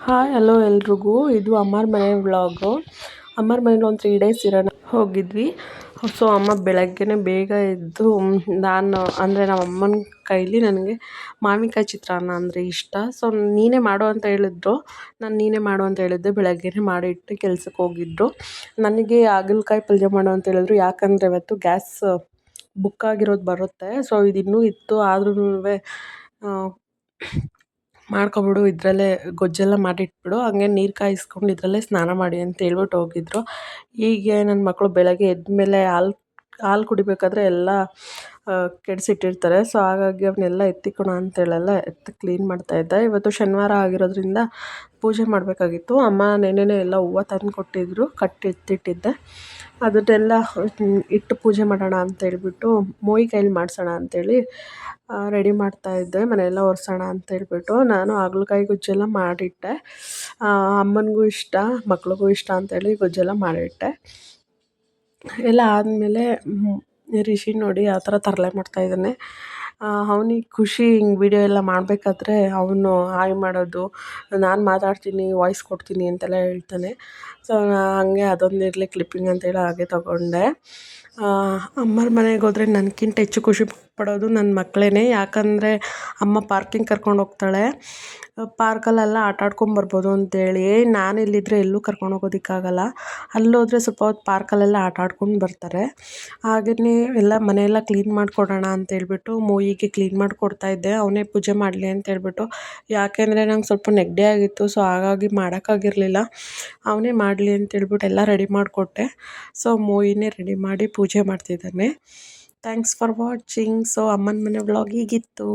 Hi hello ಎಲ್ರಿಗೂ. ಇದು ಅಮ್ಮರ ಮನೆ ವ್ಲಾಗು. ಅಮ್ಮರ ಮನೇಲಿ ಒಂದು 3 ಡೇಸ್ ಇರೋಣ ಹೋಗಿದ್ವಿ. ಸೊ ಅಮ್ಮ ಬೆಳಗ್ಗೆನೇ ಬೇಗ ಎದ್ದು ಅಂದರೆ ನಮ್ಮ ಅಮ್ಮನ ಕೈಲಿ ನನಗೆ ಮಾವಿನಕಾಯಿ ಚಿತ್ರಾನ್ನ ಅಂದರೆ ಇಷ್ಟ. ಸೊ ನೀನೇ ಮಾಡು ಅಂತ ಹೇಳಿದ್ರು. ನೀನೇ ಮಾಡು ಅಂತ ಹೇಳಿದ್ದೆ. ಬೆಳಗ್ಗೆನೇ ಮಾಡಿಟ್ಟು ಕೆಲ್ಸಕ್ಕೆ ಹೋಗಿದ್ರು. ನನಗೆ ಹಾಗಲಕಾಯಿ ಪಲ್ಯ ಮಾಡು ಅಂತ ಹೇಳಿದ್ರು. ಯಾಕಂದರೆ ಇವತ್ತು ಗ್ಯಾಸ್ ಬುಕ್ ಆಗಿರೋದು ಬರುತ್ತೆ. ಸೊ ಇದು ಇನ್ನೂ ಇತ್ತು, ಆದ್ರೂ ಮಾಡ್ಕೊಬಿಡು, ಇದರಲ್ಲೇ ಗೊಜ್ಜೆಲ್ಲ ಮಾಡಿಟ್ಬಿಡು, ಹಂಗೆ ನೀರು ಕಾಯಿಸ್ಕೊಂಡು ಇದರಲ್ಲೇ ಸ್ನಾನ ಮಾಡಿ ಅಂತ ಹೇಳ್ಬಿಟ್ಟು ಹೋಗಿದ್ರು. ಹೀಗೆ ನನ್ನ ಮಕ್ಕಳು ಬೆಳಗ್ಗೆ ಎದ್ದ ಹಾಲು ಕುಡಿಬೇಕಾದ್ರೆ ಎಲ್ಲ ಕೆಡಿಸಿಟ್ಟಿರ್ತಾರೆ. ಸೊ ಹಾಗಾಗಿ ಅವನ್ನೆಲ್ಲ ಎತ್ತಿಕೋಣ ಅಂತೇಳೆಲ್ಲ ಎತ್ತಿ ಕ್ಲೀನ್ ಮಾಡ್ತಾಯಿದ್ದೆ. ಇವತ್ತು ಶನಿವಾರ ಆಗಿರೋದ್ರಿಂದ ಪೂಜೆ ಮಾಡಬೇಕಾಗಿತ್ತು. ಅಮ್ಮ ನೆನ್ನೆನೇ ಎಲ್ಲ ಹೂವು ತಂದು ಕೊಟ್ಟಿದ್ರು, ಕಟ್ಟಿ ಎತ್ತಿಟ್ಟಿದ್ದೆ. ಅದನ್ನೆಲ್ಲ ಇಟ್ಟು ಪೂಜೆ ಮಾಡೋಣ ಅಂತೇಳ್ಬಿಟ್ಟು ಮೋಯಿ ಕೈಲಿ ಮಾಡಿಸೋಣ ಅಂಥೇಳಿ ರೆಡಿ ಮಾಡ್ತಾಯಿದ್ದೆ. ಮನೆಯೆಲ್ಲ ಒರೆಸೋಣ ಅಂತೇಳ್ಬಿಟ್ಟು ನಾನು ಹಾಗಲಕಾಯಿ ಗೊಜ್ಜೆಲ್ಲ ಮಾಡಿಟ್ಟೆ. ಅಮ್ಮನಿಗೂ ಇಷ್ಟ, ಮಕ್ಳಿಗೂ ಇಷ್ಟ ಅಂತೇಳಿ ಗೊಜ್ಜೆಲ್ಲ ಮಾಡಿಟ್ಟೆ. ಎಲ್ಲ ಆದಮೇಲೆ ರಿಷಿ ನೋಡಿ ಯಾವ ಥರ ತರಲೆ ಮಾಡ್ತಾಯಿದ್ದಾನೆ. ಅವನಿಗೆ ಖುಷಿ ಹಿಂಗೆ ವೀಡಿಯೋ ಎಲ್ಲ ಮಾಡಬೇಕಾದ್ರೆ ಅವನು ಹಾಯ್ ಮಾಡೋದು, ನಾನು ಮಾತಾಡ್ತೀನಿ, ವಾಯ್ಸ್ ಕೊಡ್ತೀನಿ ಅಂತೆಲ್ಲ ಹೇಳ್ತಾನೆ. ಸೊ ಹಂಗೆ ಅದೊಂದಿರಲಿ ಕ್ಲಿಪ್ಪಿಂಗ್ ಅಂತೇಳಿ ಹಾಗೆ ತೊಗೊಂಡೆ. ಅಮ್ಮರ ಮನೆಗೆ ಹೋದರೆ ನನಗಿಂತ ಹೆಚ್ಚು ಖುಷಿ ಪಡೋದು ನನ್ನ ಮಕ್ಕಳೇ. ಯಾಕಂದರೆ ಅಮ್ಮ ಪಾರ್ಕಿಂಗ್ ಕರ್ಕೊಂಡು ಹೋಗ್ತಾಳೆ. ಪಾರ್ಕಲ್ಲೆಲ್ಲ ಆಟ ಆಡ್ಕೊಂಬರ್ಬೋದು ಅಂತೇಳಿ. ನಾನಿಲ್ಲಿದ್ದರೆ ಎಲ್ಲೂ ಕರ್ಕೊಂಡು ಹೋಗೋದಕ್ಕಾಗಲ್ಲ. ಅಲ್ಲೋದ್ರೆ ಸ್ವಲ್ಪ ಹೊತ್ತು ಪಾರ್ಕಲ್ಲೆಲ್ಲ ಆಟ ಆಡ್ಕೊಂಡು ಬರ್ತಾರೆ. ಹಾಗೆಯೇ ಎಲ್ಲ ಮನೆಯೆಲ್ಲ ಕ್ಲೀನ್ ಮಾಡಿಕೊಡೋಣ ಅಂತೇಳ್ಬಿಟ್ಟು ಮೋಯಿಗೆ ಕ್ಲೀನ್ ಮಾಡಿಕೊಡ್ತಾಯಿದ್ದೆ. ಅವನೇ ಪೂಜೆ ಮಾಡಲಿ ಅಂತೇಳ್ಬಿಟ್ಟು. ಯಾಕೆಂದರೆ ನಂಗೆ ಸ್ವಲ್ಪ ನೆಗಡಿ ಆಗಿತ್ತು. ಸೊ ಹಾಗಾಗಿ ಮಾಡೋಕ್ಕಾಗಿರಲಿಲ್ಲ. ಅವನೇ ಮಾಡಲಿ ಅಂತೇಳ್ಬಿಟ್ಟು ಎಲ್ಲ ರೆಡಿ ಮಾಡಿಕೊಟ್ಟೆ. ಸೊ ಮೋಯಿನೇ ರೆಡಿ ಮಾಡಿ ಪೂಜೆ ಮಾಡ್ತಿದ್ದಾನೆ. Thanks for watching. ಸೊ ಅಮ್ಮನ ಮನೆ ವ್ಲಾಗ್ ಹೀಗಿತ್ತು.